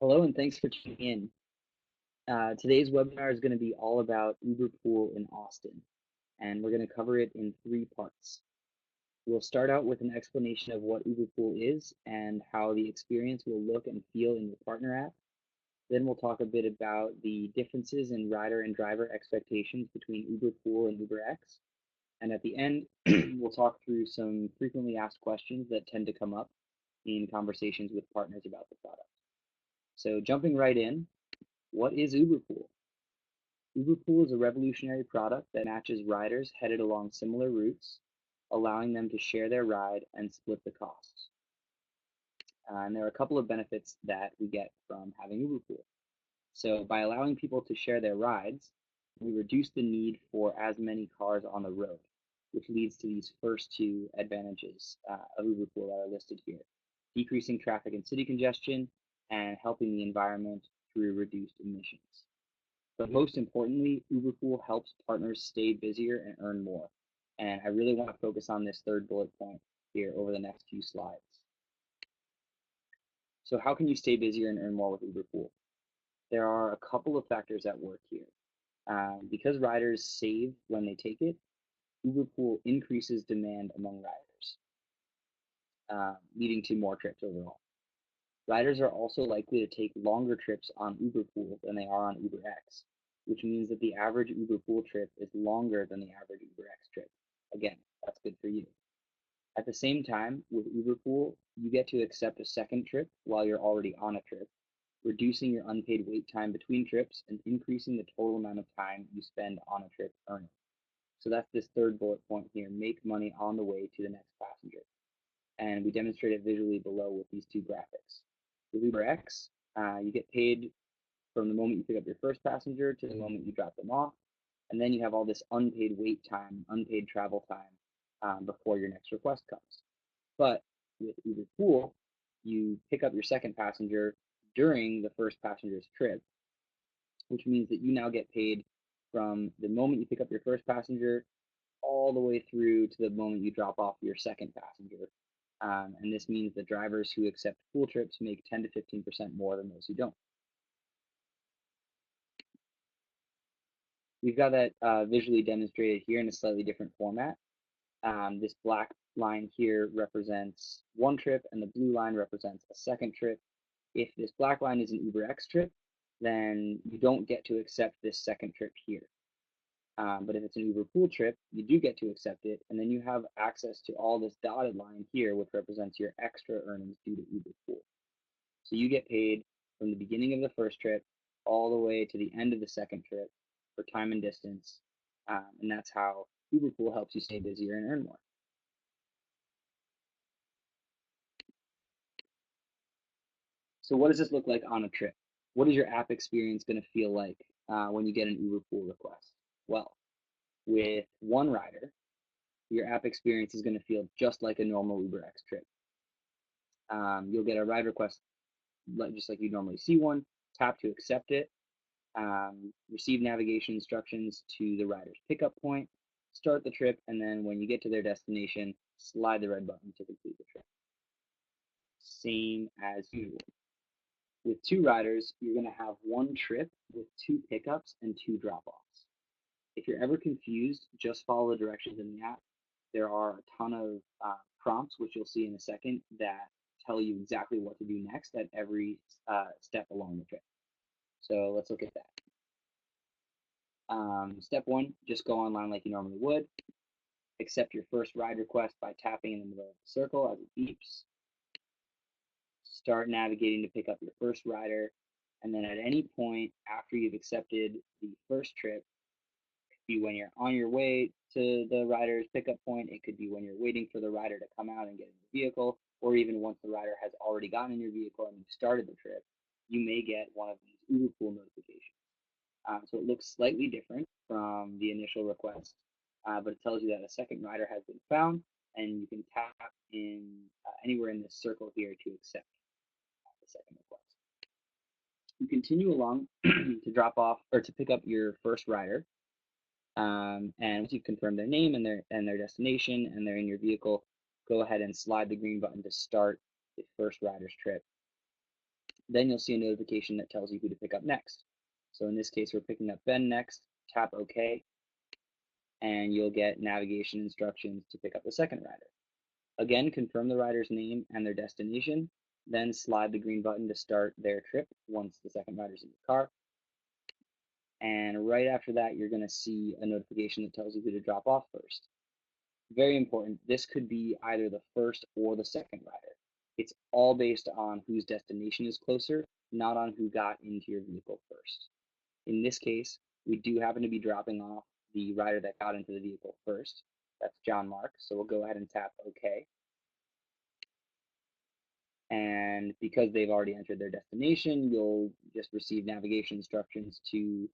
Hello and thanks for tuning in. Today's webinar is going to be all about uberPOOL in Austin, and we're going to cover it in 3 parts. We'll start out with an explanation of what uberPOOL is and how the experience will look and feel in your partner app. Then we'll talk a bit about the differences in rider and driver expectations between uberPOOL and UberX. And at the end, we'll talk through some frequently asked questions that tend to come up in conversations with partners about the product. So jumping right in, what is uberPOOL? uberPOOL is a revolutionary product that matches riders headed along similar routes, allowing them to share their ride and split the costs. And there are a couple of benefits that we get from having uberPOOL. So by allowing people to share their rides, we reduce the need for as many cars on the road, which leads to these first two advantages of uberPOOL that are listed here: decreasing traffic and city congestion and helping the environment through reduced emissions. But most importantly, uberPOOL helps partners stay busier and earn more. And I really want to focus on this third bullet point here over the next few slides. So how can you stay busier and earn more with uberPOOL? There are a couple of factors at work here. Because riders save when they take it, uberPOOL increases demand among riders, leading to more trips overall. Riders are also likely to take longer trips on uberPOOL than they are on UberX, which means that the average uberPOOL trip is longer than the average UberX trip. Again, that's good for you. At the same time, with uberPOOL, you get to accept a second trip while you're already on a trip, reducing your unpaid wait time between trips and increasing the total amount of time you spend on a trip earning. So that's this third bullet point here: make money on the way to the next passenger. And we demonstrate it visually below with these two graphics. With UberX, you get paid from the moment you pick up your first passenger to the moment you drop them off, and then you have all this unpaid wait time, unpaid travel time before your next request comes. But with uberPOOL, you pick up your second passenger during the first passenger's trip, which means that you now get paid from the moment you pick up your first passenger all the way through to the moment you drop off your second passenger. And this means that drivers who accept pool trips make 10 to 15% more than those who don't. We've got that visually demonstrated here in a slightly different format. This black line here represents one trip and the blue line represents a second trip. If this black line is an UberX trip, then you don't get to accept this second trip here. But if it's an uberPOOL trip, you do get to accept it, and then you have access to all this dotted line here, which represents your extra earnings due to uberPOOL. So you get paid from the beginning of the first trip all the way to the end of the second trip for time and distance, and that's how uberPOOL helps you stay busier and earn more. So what does this look like on a trip? What is your app experience going to feel like when you get an uberPOOL request? Well, with one rider, your app experience is going to feel just like a normal UberX trip. You'll get a ride request just like you normally see one, tap to accept it, receive navigation instructions to the rider's pickup point, start the trip, and then when you get to their destination, slide the red button to complete the trip. Same as usual. With two riders, you're going to have one trip with two pickups and two drop-offs. If you're ever confused, just follow the directions in the app. There are a ton of prompts, which you'll see in a second, that tell you exactly what to do next at every step along the trip. So let's look at that. Step one, just go online like you normally would. Accept your first ride request by tapping in the middle of the circle as it beeps. Start navigating to pick up your first rider. And then at any point after you've accepted the first trip, be when you're on your way to the rider's pickup point, it could be when you're waiting for the rider to come out and get in the vehicle, or even once the rider has already gotten in your vehicle and you've started the trip, you may get one of these uberPOOL notifications. So it looks slightly different from the initial request, but it tells you that a second rider has been found, and you can tap in anywhere in this circle here to accept the second request. You continue along to drop off or to pick up your first rider. And once you've confirmed their name and their destination and they're in your vehicle, go ahead and slide the green button to start the first rider's trip. Then you'll see a notification that tells you who to pick up next. So in this case, we're picking up Ben next. Tap OK, and you'll get navigation instructions to pick up the second rider. Again, confirm the rider's name and their destination, then slide the green button to start their trip once the second rider's in the car. And right after that, you're going to see a notification that tells you who to drop off first. Very important, this could be either the first or the second rider. It's all based on whose destination is closer, not on who got into your vehicle first. In this case, we do happen to be dropping off the rider that got into the vehicle first. That's John Mark, so we'll go ahead and tap OK. And because they've already entered their destination, you'll just receive navigation instructions to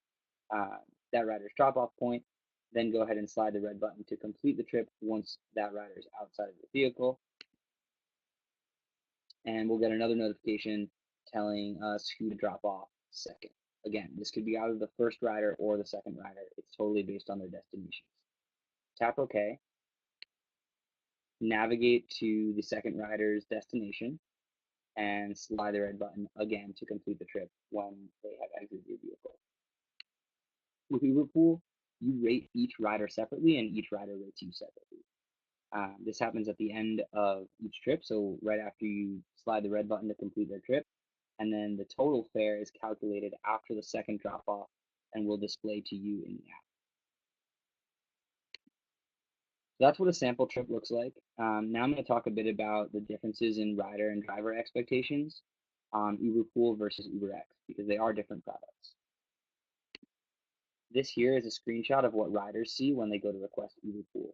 uh, that rider's drop-off point. Then go ahead and slide the red button to complete the trip once that rider is outside of the vehicle. And we'll get another notification telling us who to drop off second. Again, this could be either the first rider or the second rider. It's totally based on their destinations. Tap OK. Navigate to the second rider's destination and slide the red button again to complete the trip when they have exited your vehicle. With uberPOOL, you rate each rider separately and each rider rates you separately. This happens at the end of each trip, so right after you slide the red button to complete their trip, and then the total fare is calculated after the second drop off and will display to you in the app. So that's what a sample trip looks like. Now I'm going to talk a bit about the differences in rider and driver expectations on uberPOOL versus UberX because they are different products. This here is a screenshot of what riders see when they go to request uberPOOL.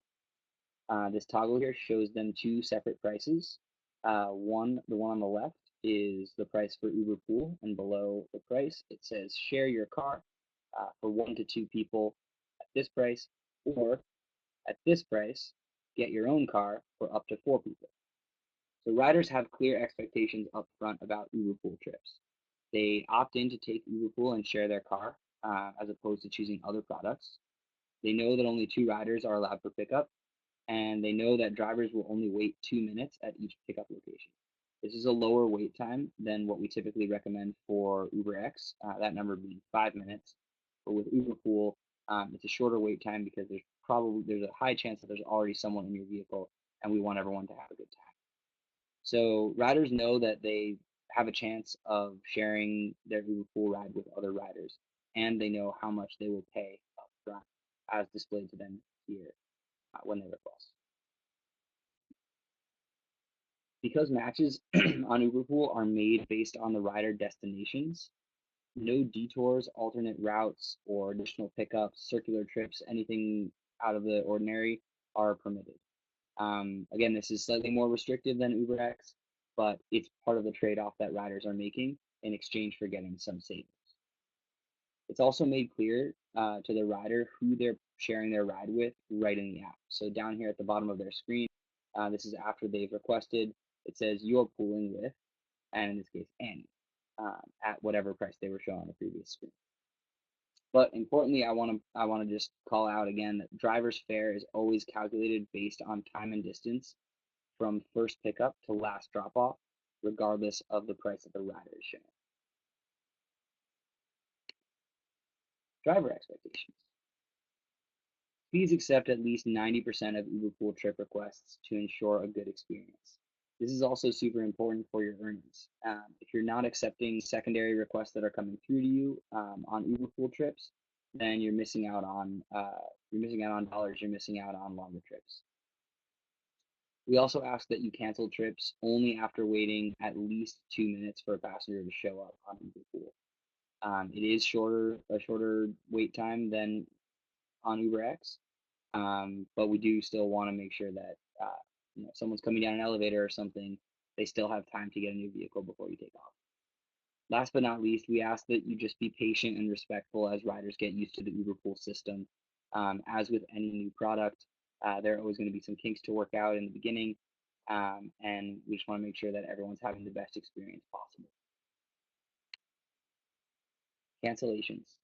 This toggle here shows them two separate prices. The one on the left is the price for uberPOOL, and below the price it says share your car for 1 to 2 people at this price, or at this price, get your own car for up to 4 people. So riders have clear expectations up front about uberPOOL trips. They opt in to take uberPOOL and share their car as opposed to choosing other products. They know that only 2 riders are allowed for pickup, and they know that drivers will only wait 2 minutes at each pickup location. This is a lower wait time than what we typically recommend for UberX, that number being 5 minutes. But with uberPOOL, it's a shorter wait time because there's a high chance that there's already someone in your vehicle, and we want everyone to have a good time. So riders know that they have a chance of sharing their uberPOOL ride with other riders, and they know how much they will pay up front, as displayed to them here when they request. Because matches on uberPOOL are made based on the rider destinations, no detours, alternate routes, or additional pickups, circular trips, anything out of the ordinary are permitted. Again, this is slightly more restrictive than UberX, but it's part of the trade-off that riders are making in exchange for getting some savings. It's also made clear to the rider who they're sharing their ride with right in the app. So down here at the bottom of their screen, this is after they've requested, it says you're pooling with, and in this case, Annie, at whatever price they were showing on the previous screen. But importantly, I want to just call out again that driver's fare is always calculated based on time and distance from first pickup to last drop off, regardless of the price that the rider is sharing. Driver expectations. Please accept at least 90% of uberPOOL trip requests to ensure a good experience. This is also super important for your earnings. If you're not accepting secondary requests that are coming through to you on uberPOOL trips, then you're missing out on dollars. You're missing out on longer trips. We also ask that you cancel trips only after waiting at least 2 minutes for a passenger to show up on uberPOOL. It is a shorter wait time than on UberX, but we do still want to make sure that if someone's coming down an elevator or something, they still have time to get a new vehicle before you take off. Last but not least, we ask that you just be patient and respectful as riders get used to the uberPOOL system. As with any new product, there are always going to be some kinks to work out in the beginning, and we just want to make sure that everyone's having the best experience possible. Cancellations.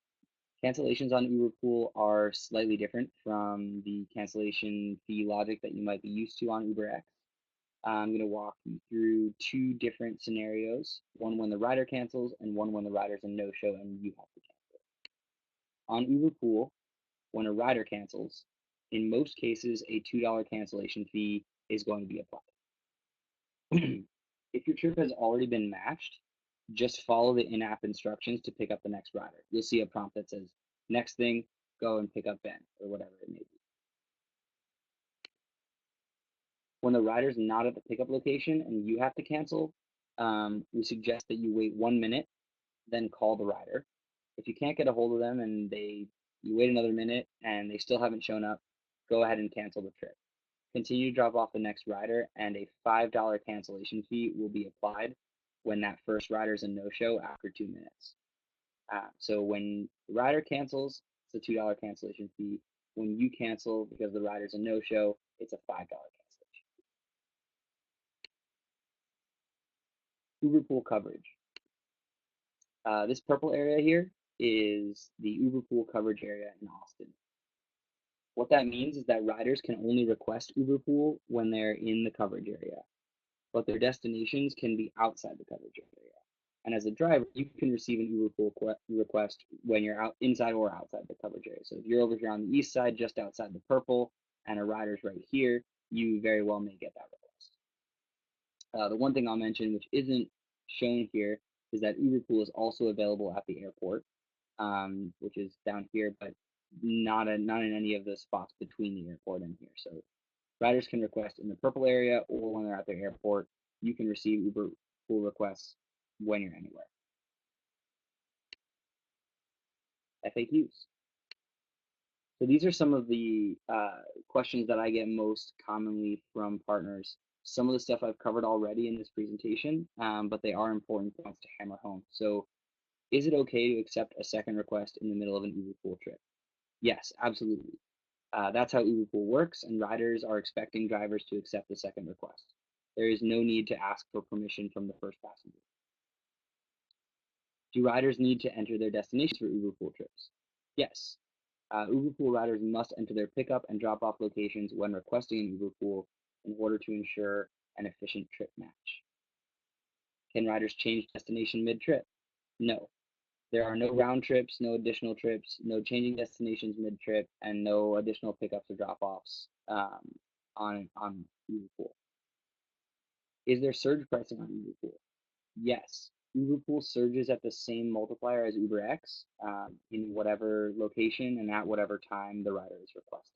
Cancellations on uberPOOL are slightly different from the cancellation fee logic that you might be used to on UberX. I'm going to walk you through two different scenarios, one when the rider cancels and one when the rider's a no-show and you have to cancel. On uberPOOL, when a rider cancels, in most cases, a $2 cancellation fee is going to be applied. If your trip has already been matched, just follow the in-app instructions to pick up the next rider. You'll see a prompt that says, next thing, go and pick up Ben, or whatever it may be. When the rider's not at the pickup location and you have to cancel, we suggest that you wait 1 minute, then call the rider. If you can't get a hold of them and you wait another minute and they still haven't shown up, go ahead and cancel the trip. Continue to drop off the next rider, and a $5 cancellation fee will be applied when that first rider is a no-show after 2 minutes. So when the rider cancels, it's a $2 cancellation fee. When you cancel because the rider's a no-show, it's a $5 cancellation. uberPOOL coverage. This purple area here is the uberPOOL coverage area in Austin. What that means is that riders can only request uberPOOL when they're in the coverage area, but their destinations can be outside the coverage area. And as a driver, you can receive an uberPOOL request when you're out inside or outside the coverage area. So if you're over here on the east side, just outside the purple, and a rider's right here, you very well may get that request. The one thing I'll mention, which isn't shown here, is that uberPOOL is also available at the airport, which is down here, but not in any of the spots between the airport and here. So riders can request in the purple area, or when they're at their airport, you can receive uberPOOL requests when you're anywhere. FAQs. So these are some of the questions that I get most commonly from partners. Some of the stuff I've covered already in this presentation, but they are important points to hammer home. So is it okay to accept a second request in the middle of an uberPOOL trip? Yes, absolutely. That's how uberPOOL works, and riders are expecting drivers to accept the second request. There is no need to ask for permission from the first passenger. Do riders need to enter their destinations for uberPOOL trips? Yes. uberPOOL riders must enter their pickup and drop-off locations when requesting an uberPOOL in order to ensure an efficient trip match. Can riders change destination mid-trip? No. There are no round trips, no additional trips, no changing destinations mid-trip, and no additional pickups or drop-offs on uberPOOL. Is there surge pricing on uberPOOL? Yes. uberPOOL surges at the same multiplier as UberX in whatever location and at whatever time the rider is requesting.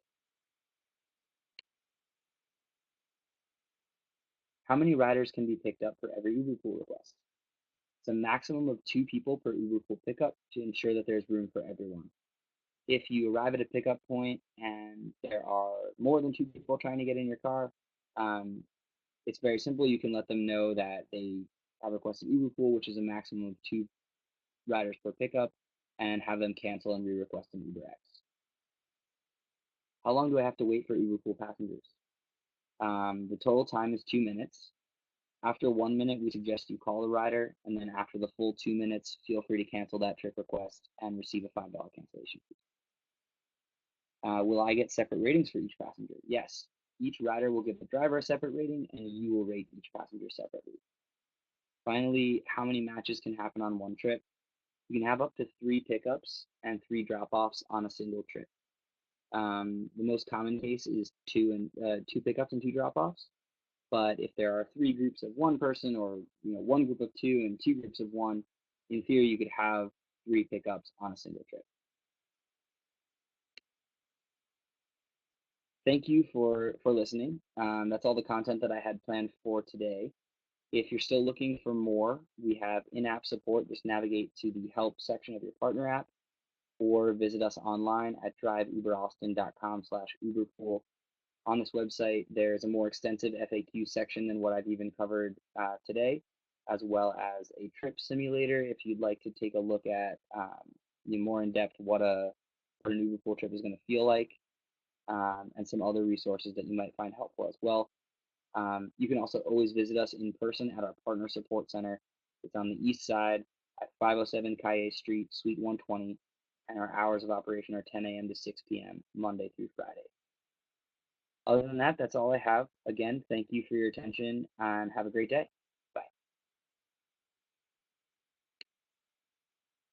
How many riders can be picked up for every uberPOOL request? It's a maximum of 2 people per uberPOOL pickup to ensure that there's room for everyone. If you arrive at a pickup point and there are more than 2 people trying to get in your car, it's very simple. You can let them know that they have requested uberPOOL, which is a maximum of 2 riders per pickup, and have them cancel and re-request an UberX. How long do I have to wait for uberPOOL passengers? The total time is 2 minutes. After 1 minute, we suggest you call the rider, and then after the full 2 minutes, feel free to cancel that trip request and receive a $5 cancellation fee. Will I get separate ratings for each passenger? Yes. Each rider will give the driver a separate rating, and you will rate each passenger separately. Finally, how many matches can happen on one trip? You can have up to 3 pickups and 3 drop-offs on a single trip. The most common case is 2 pickups and 2 drop-offs. But if there are 3 groups of 1 person, or 1 group of 2 and 2 groups of 1, in theory you could have 3 pickups on a single trip. Thank you for listening. That's all the content that I had planned for today. If you're still looking for more, we have in-app support. Just navigate to the help section of your partner app, or visit us online at driveuberaustin.com/uberPOOL. On this website, there's a more extensive FAQ section than what I've even covered today, as well as a trip simulator if you'd like to take a look at more in depth what an uberPOOL trip is going to feel like, and some other resources that you might find helpful as well. You can also always visit us in person at our Partner Support Center. It's on the east side at 507 Kaye Street, Suite 120, and our hours of operation are 10 a.m. to 6 p.m., Monday through Friday. Other than that, that's all I have. Again, thank you for your attention and have a great day.